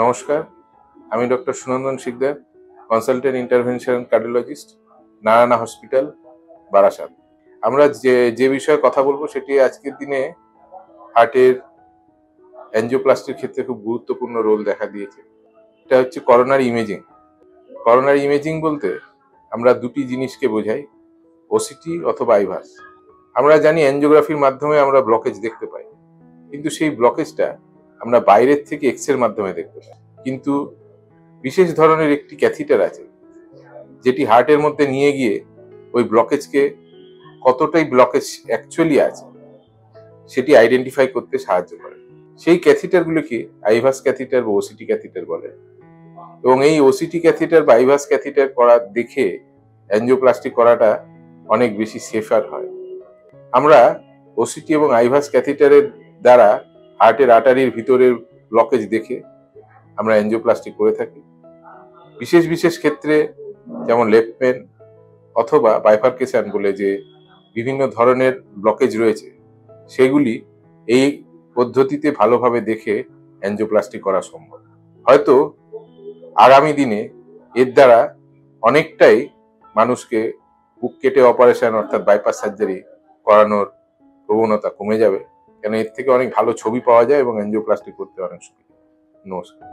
নমস্কার, আমি doctor Sunandan Sikdar, consultant intervention cardiologist, Narayana hospital, Barasat. আমরা যে বিষয়ে কথা বলবো সেটি আজকের দিনে হার্টের অ্যাঞ্জিওপ্লাস্টির ক্ষেত্রে খুব গুরুত্বপূর্ণ রোল দেখা দিয়েছে। এটা হচ্ছে করোনারি ইমেজিং। করোনারি ইমেজিং বলতে আমরা দুটি জিনিসকে বোঝাই, ওসিটি অথবা আইভাস। আমরা জানি অ্যাঞ্জিওগ্রাফির মাধ্যমে আমরা ব্লকেজ দেখতে পাই, কিন্তু সেই ব্লকেজটা আমরা বাইরের থেকে এক্স এর মাধ্যমে দেখতে পাই। কিন্তু বিশেষ ধরনের একটি ক্যাথিটার আছে যেটি হার্টের মধ্যে নিয়ে গিয়ে ওই ব্লকেজকে কতটাই ব্লকেজ অ্যাকচুয়ালি আছে সেটি আইডেন্টিফাই করতে সাহায্য করে। সেই ক্যাথিটারগুলোকে আইভাস ক্যাথিটার বা ওসিটি ক্যাথিটার বলে, এবং এই ওসিটি ক্যাথিটার বা আইভাস ক্যাথিটার করা দেখে অ্যাঞ্জিওপ্লাস্টি করাটা অনেক বেশি সেফার হয়। আমরা ওসিটি এবং আইভাস ক্যাথিটারের দ্বারা হার্টের আর্টারির ভিতরের ব্লকেজ দেখে আমরা অ্যাঞ্জিওপ্লাস্টি করে থাকি। বিশেষ বিশেষ ক্ষেত্রে যেমন লেফট পেন অথবা বাইফার্কেশন বলে যে বিভিন্ন ধরনের ব্লকেজ রয়েছে, সেগুলি এই পদ্ধতিতে ভালোভাবে দেখে অ্যাঞ্জিওপ্লাস্টি করা সম্ভব। হয়তো আগামী দিনে এর দ্বারা অনেকটাই মানুষকে বুক কেটে অপারেশন অর্থাৎ বাইপাস সার্জারি করানোর প্রবণতা কমে যাবে, কেন এর থেকে অনেক ভালো ছবি পাওয়া যায় এবং অ্যাঞ্জিওপ্লাস্টি করতে অনেক সুবিধা। নমস্কার।